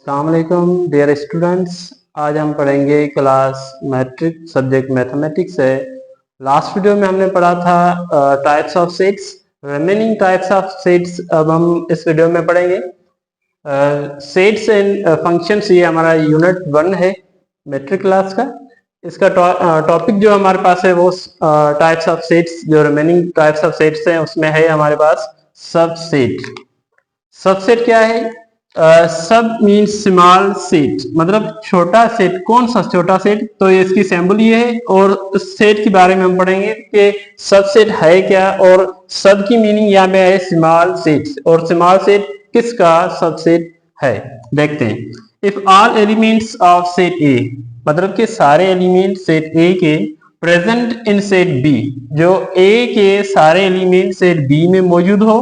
अस्सलाम वालेकुम dear students. आज हम पढ़ेंगे क्लास मैट्रिक सब्जेक्ट मैथमेटिक्स है। लास्ट वीडियो में हमने पढ़ा था types of sets. Remaining types of sets अब हम इस वीडियो में पढ़ेंगे। सेट्स एंड फंक्शंस, ये हमारा यूनिट 1 है मैट्रिक क्लास का। इसका टॉपिक जो हमारे पास है वो टाइप्स ऑफ सेट्स, जो रिमेनिंग टाइप्स ऑफ सेट्स हैं उसमें है हमारे पास सबसेट। सबसेट क्या है? सब मीन्स स्मॉल सेट, मतलब छोटा सेट। कौन सा छोटा सेट? तो ये इसकी सैम्बल ये है, और उस सेट के बारे में हम पढ़ेंगे कि सबसेट है क्या, और सब की मीनिंग यहाँ पे है स्मॉल सेट, और स्मॉल सेट किसका सबसेट है देखते हैं। If all elements of set ए, मतलब कि सारे एलिमेंट सेट ए के प्रेजेंट इन सेट बी, जो ए के सारे एलिमेंट सेट बी में मौजूद हो,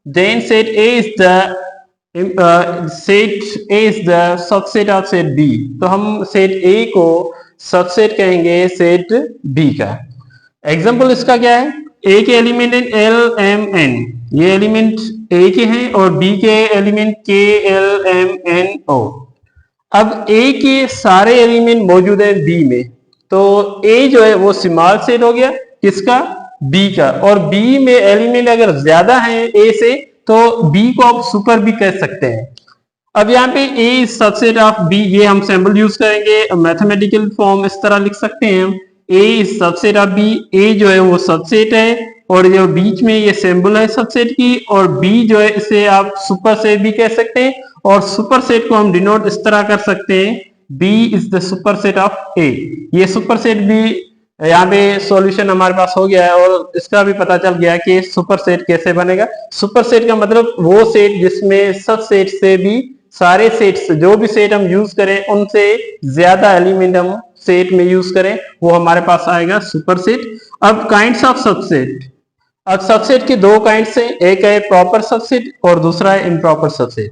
then set A is the set A is the subset of set B। तो हम सेट A को सबसेट कहेंगे सेट B का। एग्जाम्पल इसका क्या है? A के एलिमेंट L M N, ये एलिमेंट A के हैं, और B के element K L M N O। अब A के सारे एलिमेंट मौजूद है B में, तो A जो है वो स्मॉल सेट हो गया किसका? B का। और B में एलिमेंट अगर ज्यादा है A से, तो B को आप सुपर भी कह सकते हैं। अब यहाँ पे A सबसेट ऑफ B, ये हम सिंबल यूज करेंगे, मैथमेटिकल फॉर्म इस तरह लिख सकते हैं हम, A subset of B। A जो है वो सबसेट है, और जो बीच में ये सिंबल है सबसेट की, और B जो है इसे आप सुपर सेट भी कह सकते हैं, और सुपर सेट को हम डिनोट इस तरह कर सकते हैं, B is the super set of A। ये सुपर सेट भी यहाँ पे सॉल्यूशन हमारे पास हो गया है, और इसका भी पता चल गया कि सुपर सेट कैसे बनेगा। सुपर सेट का मतलब वो सेट जिसमें सब सेट से भी, सारे सेट्स, जो भी सेट हम यूज करें उनसे ज्यादा एलिमेंट हम सेट में यूज करें, वो हमारे पास आएगा सुपर सेट। अब काइंड्स ऑफ सबसेट। अब सबसेट के दो काइंड्स हैं, एक है प्रॉपर सबसेट और दूसरा है इम्प्रॉपर सबसेट।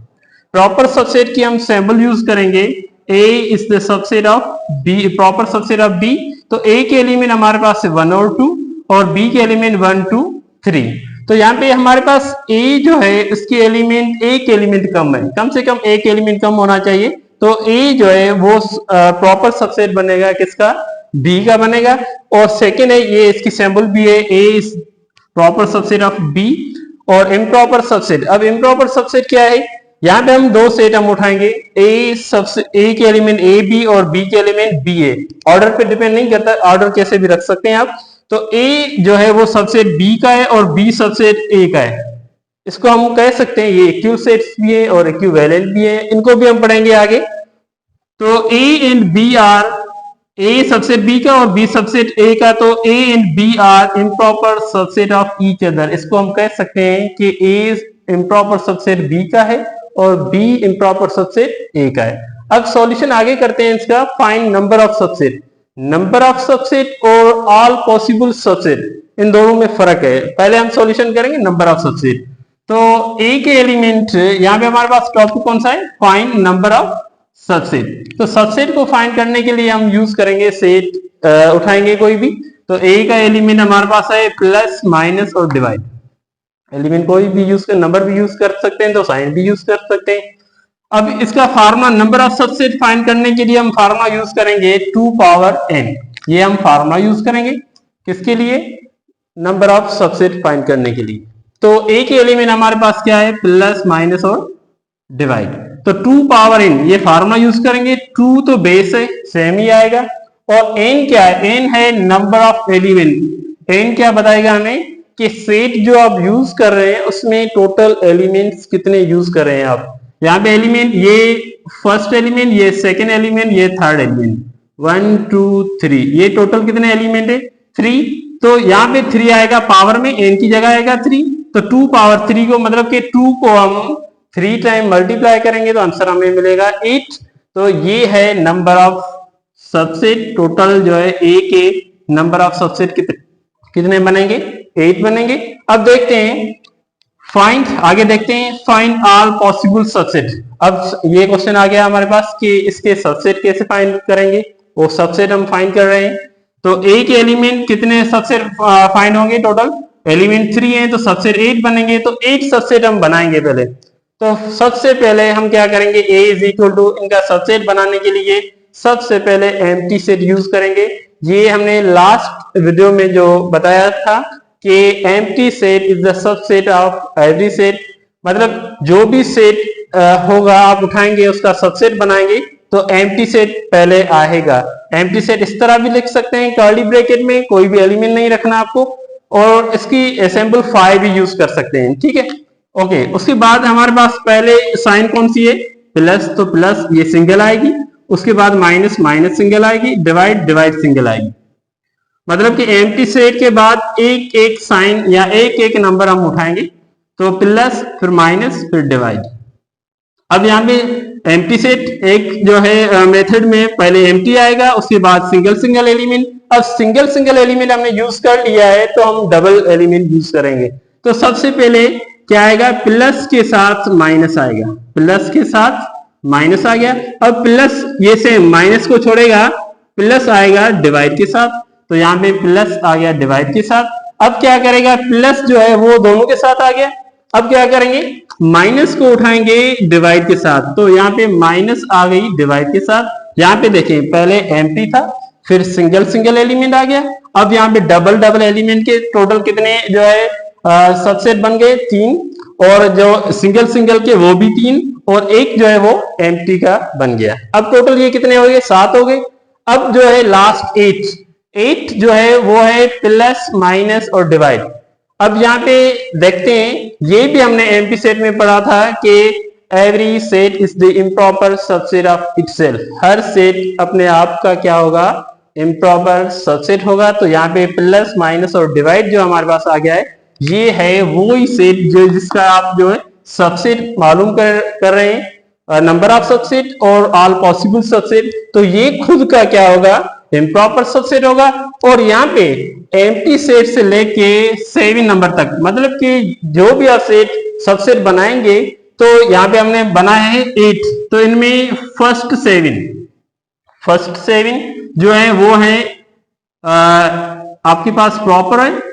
प्रॉपर सबसेट की हम सैम्बल यूज करेंगे, A is the subset of B, proper subset of B। तो A के एलिमेंट हमारे पास है 1 और 2, और B के एलिमेंट 1 2 3। तो यहाँ पे हमारे पास A जो है इसके एलिमेंट, एक एलिमेंट कम है, कम से कम एक एलिमेंट कम होना चाहिए, तो A जो है वो प्रॉपर सबसेट बनेगा किसका? B का बनेगा। और सेकेंड है, ये इसकी सैम्बल भी है, A is proper subset of B। और इम्प्रॉपर सबसेट, अब इम्प्रॉपर सबसेट क्या है? यहाँ पे हम दो सेट हम उठाएंगे, A के एलिमेंट A B और B के एलिमेंट B A। ऑर्डर पे डिपेंड नहीं करता, ऑर्डर कैसे भी रख सकते हैं आप। तो A जो है वो सबसेट B का है, और B सबसेट A का है। इसको हम कह सकते हैं ये इक्विवेलेंट सेट्स भी है और इक्विवेलेंट भी है, इनको भी हम पढ़ेंगे आगे। तो A and B are, A subset B का और B सबसेट A का, तो A and B are improper subset of each other. इसको हम कह सकते हैं कि A इम्प्रॉपर सबसेट B का है और B इम्प्रॉपर सबसेट A का है। अब सॉल्यूशन आगे करते हैं इसका। Find number of subset. Number of subset और ऑल पॉसिबल सबसेट, इन दोनों में फर्क है। पहले हम सॉल्यूशन करेंगे नंबर ऑफ सबसेट। तो A के एलिमेंट, यहाँ पे हमारे पास टॉपिक कौन सा है? Find number of subset. तो सबसेट को फाइंड करने के लिए हम यूज करेंगे सेट, उठाएंगे कोई भी। तो A का एलिमेंट हमारे पास है प्लस, माइनस और डिवाइड। एलिमेंट कोई भी यूज कर, नंबर भी यूज कर सकते हैं, तो साइन भी यूज कर सकते हैं। अब इसका formula number of subset find करने के लिए हम फार्मूला यूज करेंगे 2 पावर n। ये हम फार्मूला यूज करेंगे किसके लिए? नंबर ऑफ सबसेट फाइंड करने के लिए। तो A के एलिमेंट हमारे पास क्या है? प्लस, माइनस और डिवाइड। तो 2 पावर n, ये फार्मूला यूज करेंगे। 2 तो बेस है, सेम ही आएगा, और n क्या है? n है नंबर ऑफ एलिमेंट। n क्या बताएगा हमें कि सेट जो आप यूज कर रहे हैं उसमें टोटल एलिमेंट्स कितने यूज कर रहे हैं आप। यहाँ पे एलिमेंट, ये फर्स्ट एलिमेंट, ये सेकेंड एलिमेंट, ये थर्ड एलिमेंट, 1 2 3, ये टोटल कितने एलिमेंट है? 3। तो यहाँ पे 3 आएगा पावर में, n की जगह आएगा 3। तो 2 पावर 3 को, मतलब कि 2 को हम 3 टाइम मल्टीप्लाई करेंगे तो आंसर हमें मिलेगा 8। तो ये है नंबर ऑफ सबसेट। टोटल जो है A के नंबर ऑफ सबसेट कितने बनेंगे? 8 बनेंगे। अब देखते हैं फाइंड, आगे देखते हैं फाइंड ऑल पॉसिबल सबसेट। अब ये क्वेश्चन आ गया हमारे पास कि इसके सबसेट कैसे फाइंड करेंगे, वो सबसेट हम फाइंड कर रहे हैं। तो A के एलिमेंट कितने सबसेट फाइंड होंगे? टोटल एलिमेंट 3 है, तो सबसेट 8 बनेंगे। तो 8 सबसेट हम बनाएंगे पहले। तो सबसे पहले हम क्या करेंगे, ए इज इक्वल टू, इनका सबसेट बनाने के लिए सबसे पहले एम्प्टी सेट यूज करेंगे। ये हमने लास्ट वीडियो में जो बताया था कि empty set is the subset of every set, मतलब जो भी सेट होगा आप उठाएंगे उसका सबसेट बनाएंगे तो एम्प्टी सेट पहले आएगा। एम्प्टी सेट इस तरह भी लिख सकते हैं कर्ली ब्रैकेट में, कोई भी एलिमेंट नहीं रखना आपको, और इसकी असेंबल फाइव भी यूज कर सकते हैं, ठीक है। ओके, उसके बाद हमारे पास पहले साइन कौन सी है, प्लस, तो प्लस ये सिंगल आएगी, उसके बाद माइनस, माइनस सिंगल आएगी, डिवाइड, डिवाइड सिंगल आएगी। मतलब कि एम्प्टी सेट के बाद एक एक साइन या एक एक नंबर हम उठाएंगे, तो प्लस, फिर माइनस, फिर डिवाइड। अब यहाँ पे एम्प्टी सेट एक जो है मेथड में पहले एम्प्टी आएगा, उसके बाद सिंगल सिंगल एलिमेंट। अब सिंगल सिंगल एलिमेंट हमने यूज कर लिया है तो हम डबल एलिमेंट यूज करेंगे। तो सबसे पहले क्या आएगा, प्लस के साथ माइनस आएगा, प्लस के साथ माइनस आ गया। अब प्लस ये सेम माइनस को छोड़ेगा, प्लस आएगा डिवाइड के साथ, तो यहाँ पे प्लस आ गया डिवाइड के साथ। अब क्या करेगा, प्लस जो है वो दोनों के साथ आ गया। अब क्या करेंगे, माइनस को उठाएंगे डिवाइड के साथ, तो यहाँ पे माइनस आ गई डिवाइड के साथ। यहाँ पे देखें पहले एम्प्टी था, फिर सिंगल सिंगल एलिमेंट आ गया, अब यहाँ पे डबल डबल एलिमेंट के टोटल कितने जो है सबसेट बन गए, 3, और जो सिंगल सिंगल के वो भी 3, और एक जो है वो एम्प्टी का बन गया। अब टोटल ये कितने हो गए, 7 हो गए। अब जो है लास्ट 8 जो है वो है प्लस, माइनस और डिवाइड। अब यहाँ पे देखते हैं, ये भी हमने एम्प्टी सेट में पढ़ा था कि every set is the improper subset of itself. Her set अपने आप का क्या होगा, इम्प्रॉपर सबसेट होगा। तो यहाँ पे प्लस, माइनस और डिवाइड जो हमारे पास आ गया है, ये है वो ही सेट जो जिसका आप जो है सबसेट मालूम कर रहे हैं, नंबर ऑफ सबसेट और ऑल पॉसिबल सबसेट। तो ये खुद का क्या होगा, इम्प्रॉपर सबसेट होगा। और यहाँ पे एम्प्टी सेट से लेके 7 नंबर तक, मतलब कि जो भी आप सेट सबसेट बनाएंगे, तो यहाँ पे हमने बनाया है 8, तो इनमें फर्स्ट 7 जो है वो है आपके पास प्रॉपर है,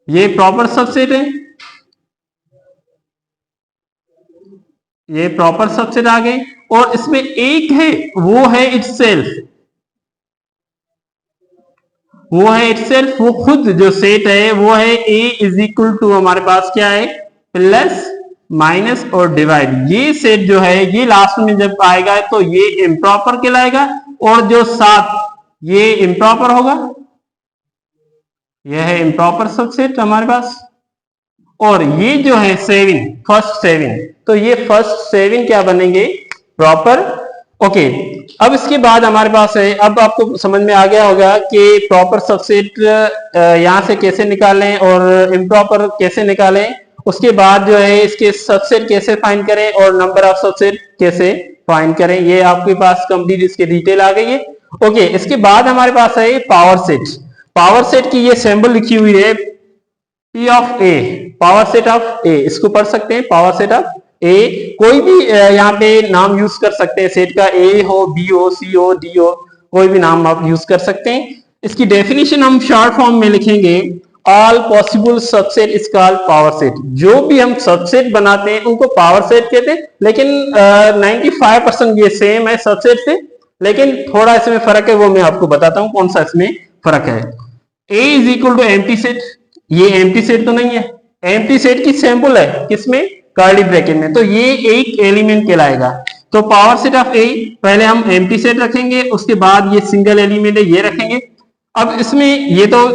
ये प्रॉपर सबसेट है, ये प्रॉपर सबसेट आ गए। और इसमें एक है वो है इटसेल्फ, वो खुद जो सेट है वो है ए इज इक्वल टू, हमारे पास क्या है, प्लस, माइनस और डिवाइड। ये सेट जो है ये लास्ट में जब आएगा तो ये इम्प्रॉपर कहलाएगा, और जो 7 ये इम्प्रॉपर होगा, यह है इम्प्रॉपर सबसेट हमारे पास। और ये जो है 7, फर्स्ट 7, तो ये फर्स्ट 7 क्या बनेंगे, प्रॉपर। ओके, अब इसके बाद हमारे पास है, अब आपको समझ में आ गया होगा कि प्रॉपर सबसेट यहां से कैसे निकालें और इम्प्रॉपर कैसे निकालें। उसके बाद जो है इसके सबसेट कैसे फाइंड करें और नंबर ऑफ सबसेट कैसे फाइंड करें, ये आपके पास कंप्लीट इसकी डिटेल आ गई है। ओके, इसके बाद हमारे पास है पावर सेट। पावर सेट की ये सिंबल लिखी हुई है P of A, power set of A, इसको पढ़ सकते हैं पावर सेट ऑफ A। कोई भी यहाँ पे नाम यूज कर सकते हैं सेट का, A हो, B हो, C हो, D हो, कोई भी नाम आप यूज कर सकते हैं। इसकी डेफिनेशन हम शॉर्ट फॉर्म में लिखेंगे, all possible subset is called power set. जो भी हम सबसेट बनाते हैं उनको पावर सेट कहते हैं, लेकिन 95% ये सेम है सबसेट से, लेकिन थोड़ा इसमें फर्क है, वो मैं आपको बताता हूँ कौन सा इसमें फर्क है। A is equal to empty set, ये एम्प्टी सेट तो नहीं है, एम्प्टी सेट की सैंपल है किसमें, कर्ली ब्रैकेट में, तो ये एक एलिमेंट कहलाएगा। तो पावर सेट ऑफ A, पहले हम एम्प्टी सेट रखेंगे, उसके बाद ये सिंगल एलिमेंट है ये रखेंगे। अब इसमें ये तो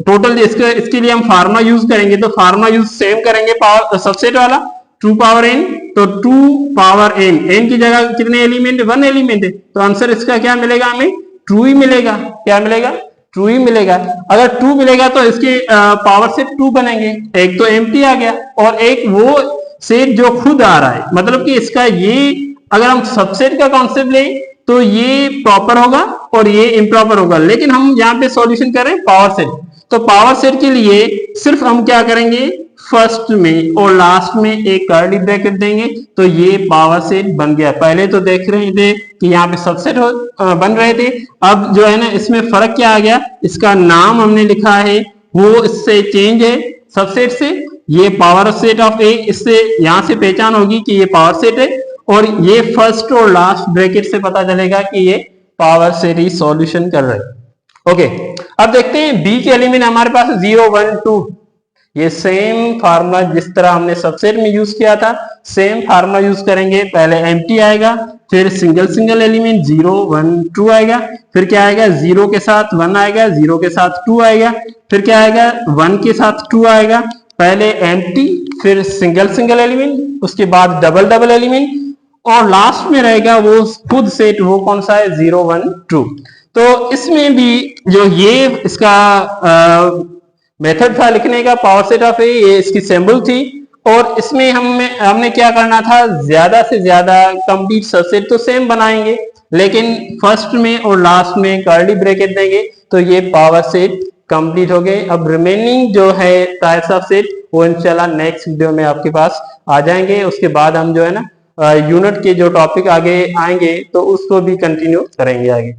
टोटल इसके लिए हम फार्मुला यूज करेंगे, तो फार्मुला यूज सेम करेंगे पावर सबसेट वाला, 2 पावर n, तो 2 पावर n की जगह कितने एलिमेंट, 1 एलिमेंट है, तो आंसर इसका क्या मिलेगा, हमें ट्रू ही मिलेगा। क्या मिलेगा, ट्रू ही मिलेगा। अगर ट्रू मिलेगा तो इसके पावर सेट 2 बनेंगे, एक तो एम्प्टी आ गया और एक वो सेट जो खुद आ रहा है, मतलब कि इसका ये अगर हम सबसेट का कॉन्सेप्ट लें तो ये प्रॉपर होगा और ये इम्प्रॉपर होगा, लेकिन हम यहाँ पे सॉल्यूशन कर रहे हैं पावर सेट। तो पावर सेट के लिए सिर्फ हम क्या करेंगे, फर्स्ट में और लास्ट में एक कर्ली ब्रैकेट देंगे, तो ये पावर सेट बन गया। पहले तो देख रहे थे कि यहाँ पे सबसेट बन रहे थे, अब जो है ना इसमें फर्क क्या आ गया, इसका नाम हमने लिखा है वो इससे चेंज है सबसेट से, ये पावर सेट ऑफ ए, इससे यहां से पहचान होगी कि ये पावर सेट है, और ये फर्स्ट और लास्ट ब्रैकेट से पता चलेगा कि ये पावर सेट ही सॉल्यूशन कर रहे हैं। ओके, अब देखते हैं बी के एलिमेंट हमारे पास 0 1 2। ये सेम फार्मूला जिस तरह हमने सबसेट में यूज किया था, सेम फार्मूला यूज करेंगे। पहले एम्प्टी आएगा, फिर सिंगल सिंगल एलिमेंट 0 1 2 आएगा, फिर क्या आएगा 0 के साथ 1 आएगा, 0 के साथ 2 आएगा, फिर क्या आएगा 1 के साथ 2 आएगा। पहले एम्प्टी, फिर सिंगल सिंगल एलिमेंट, उसके बाद डबल डबल एलिमेंट, और लास्ट में रहेगा वो खुद सेट, वो कौन सा है 0 1 2। तो इसमें भी जो ये इसका मेथड था लिखने का, पावर सेट ऑफ ए, ये इसकी सिंबल थी, और इसमें हमने क्या करना था, ज्यादा से ज्यादा कंप्लीट सबसेट तो सेम बनाएंगे, लेकिन फर्स्ट में और लास्ट में कर्ली ब्रैकेट देंगे, तो ये पावर सेट कंप्लीट हो गए। अब रिमेनिंग जो है टाइप्स ऑफ सेट वो इंशाल्लाह नेक्स्ट वीडियो में आपके पास आ जाएंगे। उसके बाद हम जो है ना यूनिट के जो टॉपिक आगे आएंगे तो उसको भी कंटिन्यू करेंगे आगे।